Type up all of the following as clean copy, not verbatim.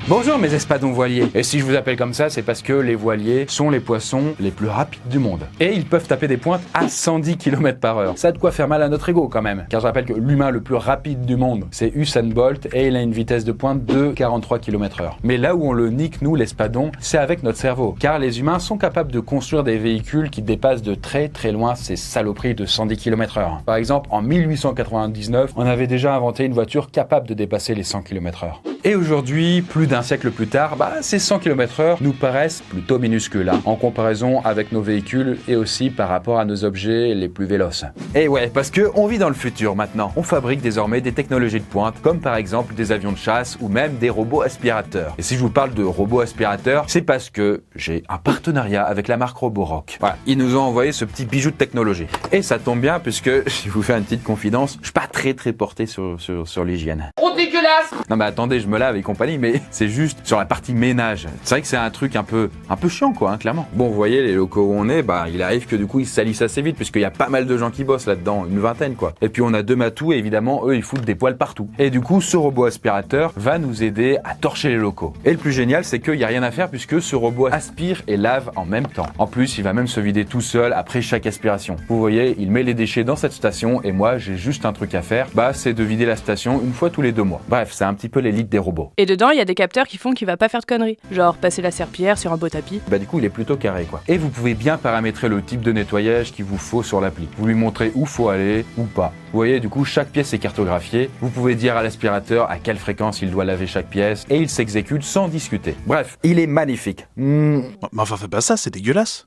Bonjour mes espadons voiliers. Et si je vous appelle comme ça, c'est parce que les voiliers sont les poissons les plus rapides du monde. Et ils peuvent taper des pointes à 110 km/h. Ça a de quoi faire mal à notre ego quand même. Car je rappelle que l'humain le plus rapide du monde, c'est Usain Bolt et il a une vitesse de pointe de 43 km/h. Mais là où on le nique, nous l'espadon, c'est avec notre cerveau. Car les humains sont capables de construire des véhicules qui dépassent de très très loin ces saloperies de 110 km/h. Par exemple, en 1899, on avait déjà inventé une voiture capable de dépasser les 100 km/h. Et aujourd'hui, plus d'un siècle plus tard, ces 100 km/h nous paraissent plutôt minuscules, en comparaison avec nos véhicules et aussi par rapport à nos objets les plus véloces. Et ouais, parce que on vit dans le futur maintenant. On fabrique désormais des technologies de pointe, comme par exemple des avions de chasse ou même des robots aspirateurs. Et si je vous parle de robots aspirateurs, c'est parce que j'ai un partenariat avec la marque Roborock. Voilà, ils nous ont envoyé ce petit bijou de technologie. Et ça tombe bien puisque, je vous fais une petite confidence, je suis pas très porté sur l'hygiène. Trop dégueulasse! Non mais attendez, je me lave et compagnie, mais c'est juste sur la partie ménage. C'est vrai que c'est un truc un peu chiant quoi, clairement. Bon, vous voyez, les locaux où on est, il arrive que du coup ils salissent assez vite puisqu'il y a pas mal de gens qui bossent là-dedans, une vingtaine quoi. Et puis on a deux matous et évidemment eux ils foutent des poils partout. Et du coup ce robot aspirateur va nous aider à torcher les locaux. Et le plus génial c'est qu'il n'y a rien à faire puisque ce robot aspire et lave en même temps. En plus il va même se vider tout seul après chaque aspiration. Vous voyez, il met les déchets dans cette station et moi j'ai juste un truc à faire, c'est de vider la station une fois tous les 2 mois. Bref, c'est un petit peu l'élite des robots. Et dedans, il y a des capteurs qui font qu'il va pas faire de conneries. Genre passer la serpillière sur un beau tapis. Du coup, il est plutôt carré quoi. Et vous pouvez bien paramétrer le type de nettoyage qu'il vous faut sur l'appli. Vous lui montrez où faut aller ou pas. Vous voyez, du coup, chaque pièce est cartographiée. Vous pouvez dire à l'aspirateur à quelle fréquence il doit laver chaque pièce et il s'exécute sans discuter. Bref, il est magnifique. Mais enfin, fais pas ça, c'est dégueulasse.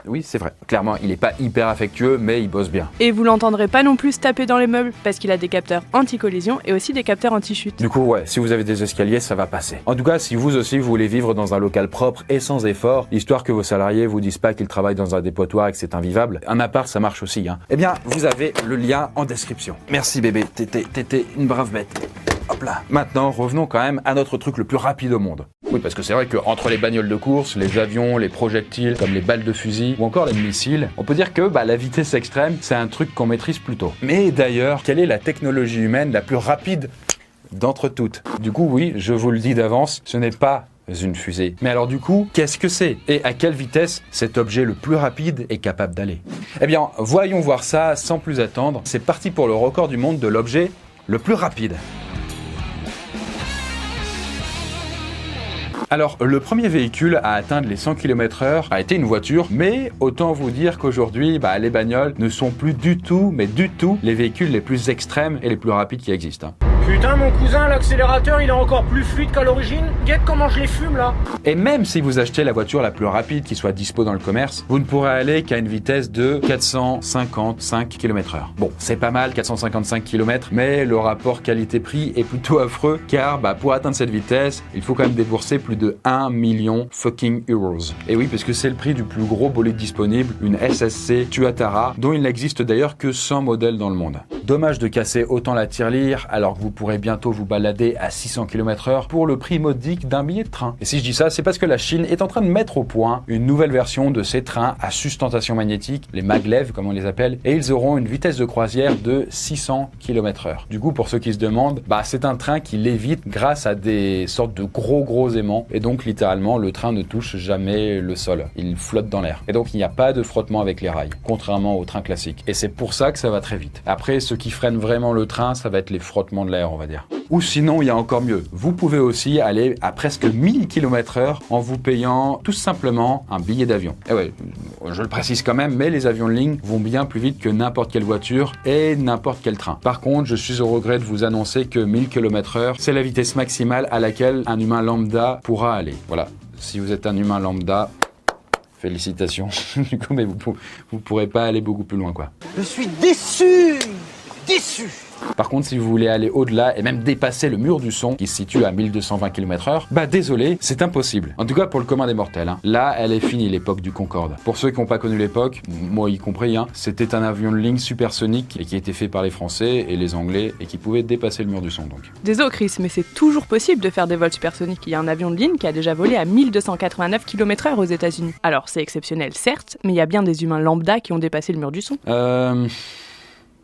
Oui, c'est vrai. Clairement, il est pas hyper affectueux, mais il bosse bien. Et vous l'entendrez pas non plus se taper dans les meubles, parce qu'il a des capteurs anti-collision et aussi des capteurs anti-chute. Du coup, ouais, si vous avez des escaliers, ça va passer. En tout cas, si vous aussi vous voulez vivre dans un local propre et sans effort, histoire que vos salariés vous disent pas qu'ils travaillent dans un dépotoir et que c'est invivable, un appart, ça marche aussi, Eh bien, vous avez le lien en description. Merci bébé, t'étais une brave bête. Hop là. Maintenant, revenons quand même à notre truc le plus rapide au monde. Oui, parce que c'est vrai qu'entre les bagnoles de course, les avions, les projectiles, comme les balles de fusil, ou encore les missiles, on peut dire que la vitesse extrême, c'est un truc qu'on maîtrise plutôt. Mais d'ailleurs, quelle est la technologie humaine la plus rapide d'entre toutes? Du coup, oui, je vous le dis d'avance, ce n'est pas une fusée. Mais alors du coup, qu'est-ce que c'est? Et à quelle vitesse cet objet le plus rapide est capable d'aller? Eh bien, voyons voir ça sans plus attendre. C'est parti pour le record du monde de l'objet le plus rapide. Alors, le premier véhicule à atteindre les 100 km/h a été une voiture, mais autant vous dire qu'aujourd'hui, les bagnoles ne sont plus du tout, mais du tout, les véhicules les plus extrêmes et les plus rapides qui existent. Putain, mon cousin, l'accélérateur, il est encore plus fluide qu'à l'origine. Guette comment je les fume, là. Et même si vous achetez la voiture la plus rapide qui soit dispo dans le commerce, vous ne pourrez aller qu'à une vitesse de 455 km/h. Bon, c'est pas mal, 455 km, mais le rapport qualité-prix est plutôt affreux, car pour atteindre cette vitesse, il faut quand même débourser plus de 1 million fucking euros. Et oui, parce que c'est le prix du plus gros bolide disponible, une SSC Tuatara, dont il n'existe d'ailleurs que 100 modèles dans le monde. Dommage de casser autant la tirelire, alors que vous pourrez bientôt vous balader à 600 km/h pour le prix modique d'un billet de train. Et si je dis ça, c'est parce que la Chine est en train de mettre au point une nouvelle version de ces trains à sustentation magnétique, les maglev comme on les appelle, et ils auront une vitesse de croisière de 600 km/h. Du coup, pour ceux qui se demandent, c'est un train qui lévite grâce à des sortes de gros aimants, et donc littéralement le train ne touche jamais le sol, il flotte dans l'air. Et donc il n'y a pas de frottement avec les rails, contrairement au train classique. Et c'est pour ça que ça va très vite. Après, ce qui freine vraiment le train, ça va être les frottements de l'air, on va dire. Ou sinon, il y a encore mieux. Vous pouvez aussi aller à presque 1000 km/h en vous payant tout simplement un billet d'avion. Et ouais, je le précise quand même, mais les avions de ligne vont bien plus vite que n'importe quelle voiture et n'importe quel train. Par contre, je suis au regret de vous annoncer que 1000 km/h, c'est la vitesse maximale à laquelle un humain lambda pourra aller. Voilà. Si vous êtes un humain lambda, félicitations. Du coup, mais vous pourrez pas aller beaucoup plus loin, quoi. Je suis déçu. Par contre, si vous voulez aller au-delà et même dépasser le mur du son qui se situe à 1220 km/h, désolé, c'est impossible. En tout cas pour le commun des mortels. Là, elle est finie l'époque du Concorde. Pour ceux qui n'ont pas connu l'époque, moi y compris, c'était un avion de ligne supersonique et qui a été fait par les Français et les Anglais et qui pouvait dépasser le mur du son donc. Désolé Chris, mais c'est toujours possible de faire des vols supersoniques. Il y a un avion de ligne qui a déjà volé à 1289 km/h aux États-Unis. Alors c'est exceptionnel certes, mais il y a bien des humains lambda qui ont dépassé le mur du son.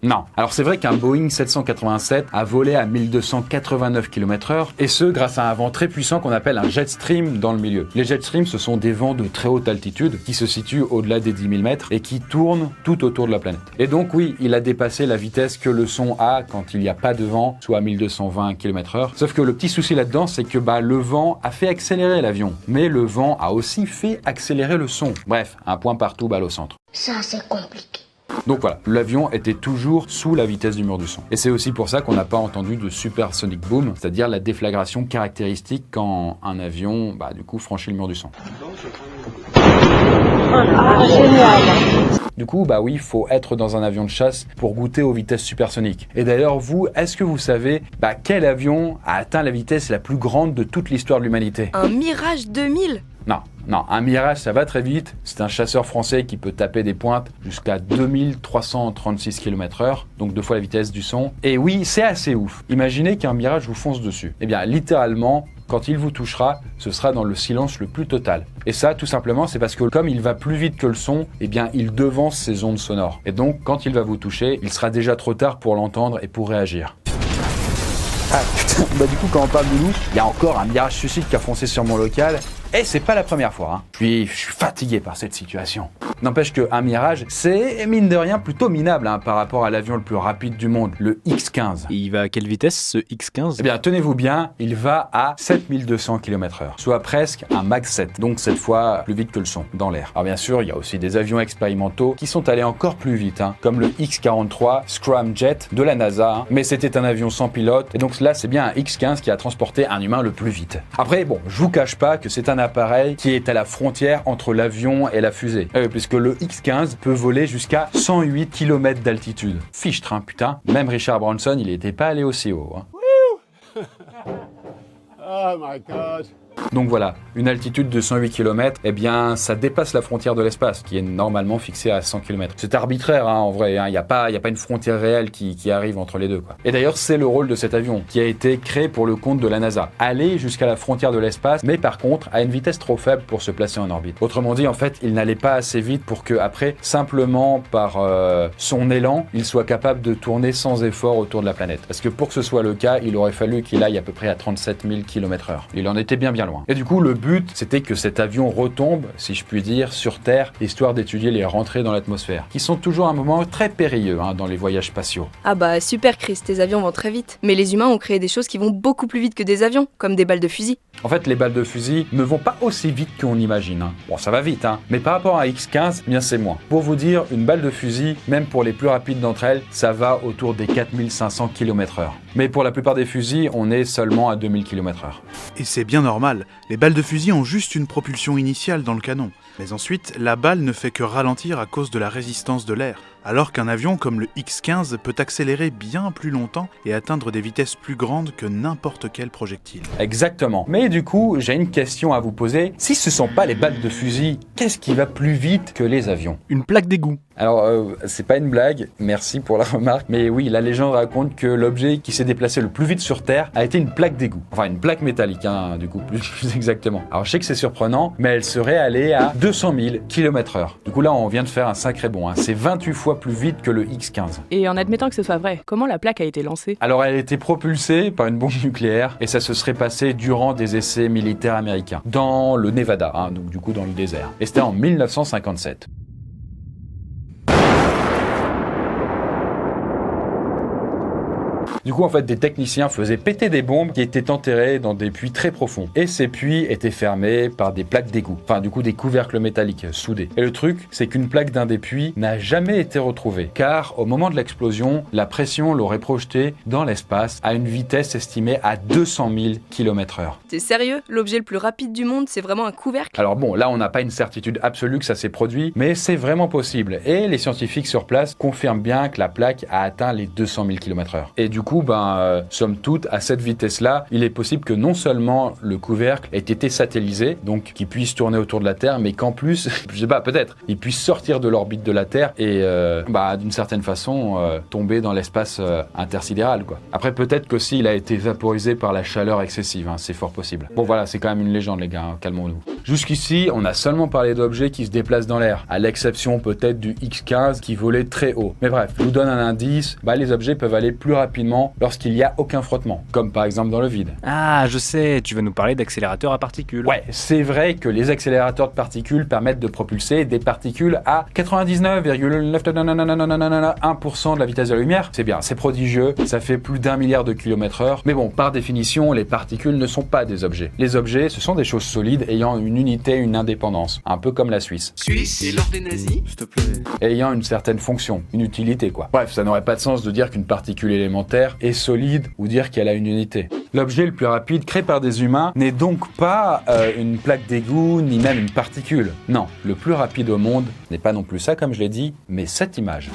Non. Alors c'est vrai qu'un Boeing 787 a volé à 1289 km/h, et ce grâce à un vent très puissant qu'on appelle un jet stream dans le milieu. Les jet streams, ce sont des vents de très haute altitude qui se situent au-delà des 10 000 mètres et qui tournent tout autour de la planète. Et donc oui, il a dépassé la vitesse que le son a quand il n'y a pas de vent, soit 1220 km/h. Sauf que le petit souci là-dedans, c'est que le vent a fait accélérer l'avion, mais le vent a aussi fait accélérer le son. Bref, un point partout, balle au centre. Ça, c'est compliqué. Donc voilà, l'avion était toujours sous la vitesse du mur du son. Et c'est aussi pour ça qu'on n'a pas entendu de supersonic boom, c'est-à-dire la déflagration caractéristique quand un avion, du coup, franchit le mur du son. Du coup, oui, il faut être dans un avion de chasse pour goûter aux vitesses supersoniques. Et d'ailleurs, vous, est-ce que vous savez quel avion a atteint la vitesse la plus grande de toute l'histoire de l'humanité ? Un Mirage 2000 ? Non, un Mirage, ça va très vite. C'est un chasseur français qui peut taper des pointes jusqu'à 2336 km/h, donc 2 fois la vitesse du son. Et oui, c'est assez ouf. Imaginez qu'un Mirage vous fonce dessus. Eh bien, littéralement, quand il vous touchera, ce sera dans le silence le plus total. Et ça, tout simplement, c'est parce que comme il va plus vite que le son, il devance ses ondes sonores. Et donc, quand il va vous toucher, il sera déjà trop tard pour l'entendre et pour réagir. Ah putain, du coup, quand on parle de nous, il y a encore un Mirage Suicide qui a foncé sur mon local. Et c'est pas la première fois, Je suis fatigué par cette situation. N'empêche qu'un Mirage, c'est mine de rien plutôt minable par rapport à l'avion le plus rapide du monde, le X-15. Et il va à quelle vitesse ce X-15 ? Eh bien, tenez-vous bien, il va à 7200 km/h, soit presque un Mach 7, donc cette fois plus vite que le son, dans l'air. Alors bien sûr, il y a aussi des avions expérimentaux qui sont allés encore plus vite, comme le X-43 Scramjet de la NASA, mais c'était un avion sans pilote, et donc là, c'est bien un X-15 qui a transporté un humain le plus vite. Après, je vous cache pas que c'est un appareil qui est à la frontière entre l'avion et la fusée, puisque le X-15 peut voler jusqu'à 108 km d'altitude. Fichtre, putain. Même Richard Branson, il n'était pas allé aussi haut. Oh my God. Donc voilà, une altitude de 108 km, ça dépasse la frontière de l'espace, qui est normalement fixée à 100 km. C'est arbitraire, en vrai, il n'y a pas une frontière réelle qui arrive entre les deux, Et d'ailleurs, c'est le rôle de cet avion, qui a été créé pour le compte de la NASA. Aller jusqu'à la frontière de l'espace, mais par contre, à une vitesse trop faible pour se placer en orbite. Autrement dit, en fait, il n'allait pas assez vite pour que, après, simplement par son élan, il soit capable de tourner sans effort autour de la planète. Parce que pour que ce soit le cas, il aurait fallu qu'il aille à peu près à 37 000 km/h. Il en était bien loin. Et du coup, le but, c'était que cet avion retombe, si je puis dire, sur Terre, histoire d'étudier les rentrées dans l'atmosphère, qui sont toujours un moment très périlleux dans les voyages spatiaux. Ah super Chris, tes avions vont très vite. Mais les humains ont créé des choses qui vont beaucoup plus vite que des avions, comme des balles de fusil. En fait, les balles de fusil ne vont pas aussi vite qu'on imagine. Bon, ça va vite, mais par rapport à X-15, c'est moins. Pour vous dire, une balle de fusil, même pour les plus rapides d'entre elles, ça va autour des 4500 km/h. Mais pour la plupart des fusils, on est seulement à 2000 km/h. Et c'est bien normal, les balles de fusil ont juste une propulsion initiale dans le canon. Mais ensuite, la balle ne fait que ralentir à cause de la résistance de l'air, alors qu'un avion comme le X-15 peut accélérer bien plus longtemps et atteindre des vitesses plus grandes que n'importe quel projectile. Exactement. Mais du coup, j'ai une question à vous poser. Si ce ne sont pas les balles de fusil, qu'est-ce qui va plus vite que les avions ? Une plaque d'égout. Alors, c'est pas une blague, merci pour la remarque, mais oui, la légende raconte que l'objet qui s'est déplacé le plus vite sur Terre a été une plaque d'égout. Enfin, une plaque métallique, du coup, plus exactement. Alors, je sais que c'est surprenant, mais elle serait allée à 200 000 km/h. Du coup, là, on vient de faire un sacré bond. C'est 28 fois plus vite que le X-15. Et en admettant que ce soit vrai, comment la plaque a été lancée ? Alors, elle a été propulsée par une bombe nucléaire, et ça se serait passé durant des essais militaires américains, dans le Nevada, donc du coup dans le désert. Et c'était en 1957. Du coup, en fait, des techniciens faisaient péter des bombes qui étaient enterrées dans des puits très profonds. Et ces puits étaient fermés par des plaques d'égout. Enfin, du coup, des couvercles métalliques soudés. Et le truc, c'est qu'une plaque d'un des puits n'a jamais été retrouvée. Car, au moment de l'explosion, la pression l'aurait projetée dans l'espace à une vitesse estimée à 200 000 km/h. T'es sérieux ? L'objet le plus rapide du monde, c'est vraiment un couvercle ? Alors bon, là, on n'a pas une certitude absolue que ça s'est produit, mais c'est vraiment possible. Et les scientifiques sur place confirment bien que la plaque a atteint les 200 000 km/h. Et du coup, coup, somme toute, à cette vitesse-là, il est possible que non seulement le couvercle ait été satellisé, donc qu'il puisse tourner autour de la Terre, mais qu'en plus, je sais pas, peut-être, il puisse sortir de l'orbite de la Terre et, d'une certaine façon, tomber dans l'espace intersidéral, quoi. Après, peut-être qu'aussi, il a été vaporisé par la chaleur excessive, hein, c'est fort possible. Bon, voilà, c'est quand même une légende, les gars, hein, calmons-nous. Jusqu'ici, on a seulement parlé d'objets qui se déplacent dans l'air, à l'exception peut-être du X-15 qui volait très haut. Mais bref, je vous donne un indice, les objets peuvent aller plus rapidement lorsqu'il n'y a aucun frottement, comme par exemple dans le vide. Ah, je sais, tu vas nous parler d'accélérateurs à particules. Ouais, c'est vrai que les accélérateurs de particules permettent de propulser des particules à 99,9% de la vitesse de la lumière. C'est bien, c'est prodigieux, ça fait plus d'1 milliard de kilomètres/heure. Mais bon, par définition, les particules ne sont pas des objets. Les objets, ce sont des choses solides ayant une unité, une indépendance, un peu comme la Suisse. Suisse, et l'ordre des nazis. S'il te plaît. Ayant une certaine fonction, une utilité, quoi. Bref, ça n'aurait pas de sens de dire qu'une particule élémentaire est solide ou dire qu'elle a une unité. L'objet le plus rapide créé par des humains n'est donc pas une plaque d'égout ni même une particule. Non, le plus rapide au monde n'est pas non plus ça comme je l'ai dit, mais cette image.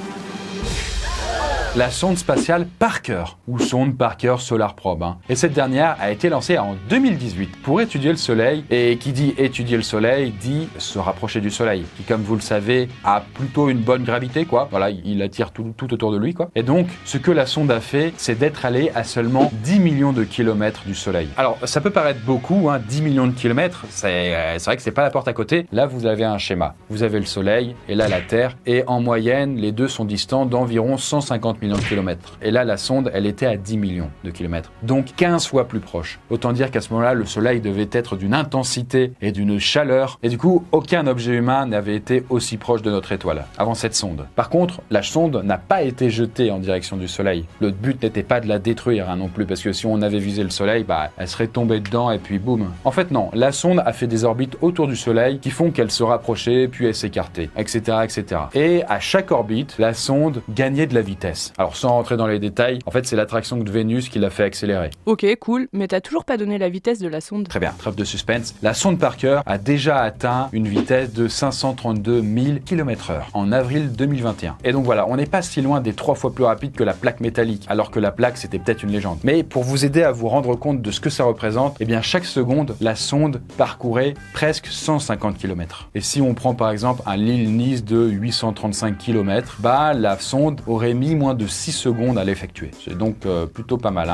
La sonde spatiale Parker, ou sonde Parker Solar Probe. Et cette dernière a été lancée en 2018 pour étudier le Soleil. Et qui dit étudier le Soleil, dit se rapprocher du Soleil, qui comme vous le savez, a plutôt une bonne gravité, quoi. Voilà, il attire tout autour de lui, quoi. Et donc, ce que la sonde a fait, c'est d'être allée à seulement 10 millions de kilomètres du Soleil. Alors, ça peut paraître beaucoup, 10 millions de kilomètres, c'est vrai que c'est pas la porte à côté. Là, vous avez un schéma. Vous avez le Soleil, et là la Terre, et en moyenne, les deux sont distants d'environ 150 millions de kilomètres. Et là, la sonde, elle était à 10 millions de kilomètres. Donc 15 fois plus proche. Autant dire qu'à ce moment-là, le Soleil devait être d'une intensité et d'une chaleur. Et du coup, aucun objet humain n'avait été aussi proche de notre étoile avant cette sonde. Par contre, la sonde n'a pas été jetée en direction du Soleil. Le but n'était pas de la détruire non plus, parce que si on avait visé le Soleil, elle serait tombée dedans et puis boum. En fait, non. La sonde a fait des orbites autour du Soleil qui font qu'elle se rapprochait, puis elle s'écartait, etc., etc. Et à chaque orbite, la sonde gagnait de la vitesse. Alors, sans rentrer dans les détails, en fait, c'est l'attraction de Vénus qui l'a fait accélérer. Ok, cool, mais t'as toujours pas donné la vitesse de la sonde. Très bien, trêve de suspense. La sonde Parker a déjà atteint une vitesse de 532 000 km/h en avril 2021. Et donc voilà, on n'est pas si loin des 3 fois plus rapide que la plaque métallique, alors que la plaque, c'était peut-être une légende. Mais pour vous aider à vous rendre compte de ce que ça représente, eh bien, chaque seconde, la sonde parcourait presque 150 km. Et si on prend par exemple un Lille-Nice de 835 km, la sonde aurait mis moins de 6 secondes à l'effectuer. C'est donc plutôt pas mal.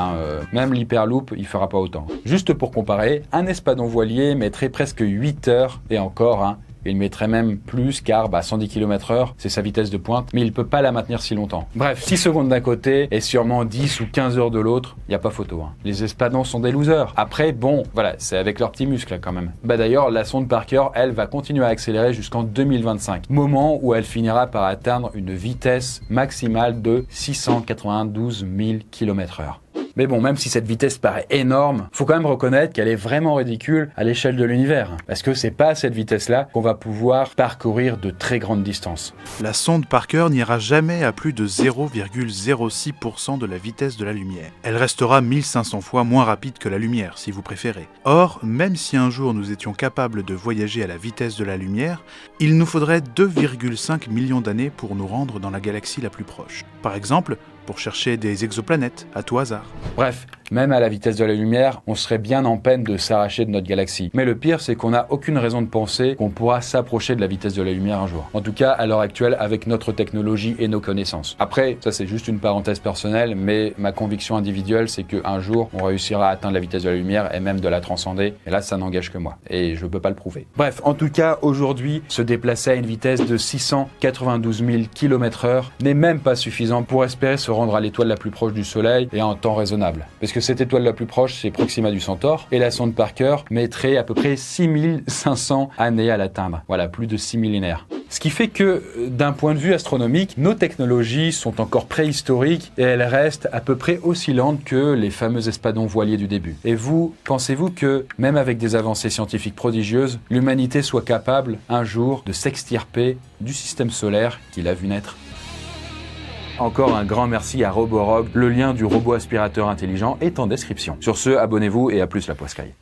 Même l'Hyperloop, il fera pas autant. Juste pour comparer, un espadon voilier mettrait presque 8 heures, et encore, il mettrait même plus car 110 km/h, c'est sa vitesse de pointe, mais il peut pas la maintenir si longtemps. Bref, 6 secondes d'un côté et sûrement 10 ou 15 heures de l'autre, y a pas photo. Les espadons sont des losers. Après, bon, voilà, c'est avec leurs petits muscles quand même. D'ailleurs, la sonde Parker, elle, va continuer à accélérer jusqu'en 2025, moment où elle finira par atteindre une vitesse maximale de 692 000 km/h. Mais bon, même si cette vitesse paraît énorme, faut quand même reconnaître qu'elle est vraiment ridicule à l'échelle de l'univers. Parce que c'est pas à cette vitesse-là qu'on va pouvoir parcourir de très grandes distances. La sonde Parker n'ira jamais à plus de 0,06% de la vitesse de la lumière. Elle restera 1500 fois moins rapide que la lumière, si vous préférez. Or, même si un jour nous étions capables de voyager à la vitesse de la lumière, il nous faudrait 2,5 millions d'années pour nous rendre dans la galaxie la plus proche. Par exemple, pour chercher des exoplanètes, à tout hasard. Bref, même à la vitesse de la lumière, on serait bien en peine de s'arracher de notre galaxie. Mais le pire, c'est qu'on n'a aucune raison de penser qu'on pourra s'approcher de la vitesse de la lumière un jour. En tout cas, à l'heure actuelle, avec notre technologie et nos connaissances. Après, ça c'est juste une parenthèse personnelle, mais ma conviction individuelle, c'est qu'un jour, on réussira à atteindre la vitesse de la lumière et même de la transcender. Et là, ça n'engage que moi. Et je peux pas le prouver. Bref, en tout cas, aujourd'hui, se déplacer à une vitesse de 692 000 km/h n'est même pas suffisant pour espérer se rendre à l'étoile la plus proche du Soleil et en temps raisonnable. Parce que cette étoile la plus proche, c'est Proxima du Centaure, et la sonde Parker mettrait à peu près 6500 années à l'atteindre. Voilà, plus de 6 millénaires. Ce qui fait que, d'un point de vue astronomique, nos technologies sont encore préhistoriques et elles restent à peu près aussi lentes que les fameux espadons voiliers du début. Et vous, pensez-vous que, même avec des avancées scientifiques prodigieuses, l'humanité soit capable, un jour, de s'extirper du système solaire qu'il a vu naître ? Encore un grand merci à Roborock, le lien du robot aspirateur intelligent est en description. Sur ce, abonnez-vous et à plus la poiscaille.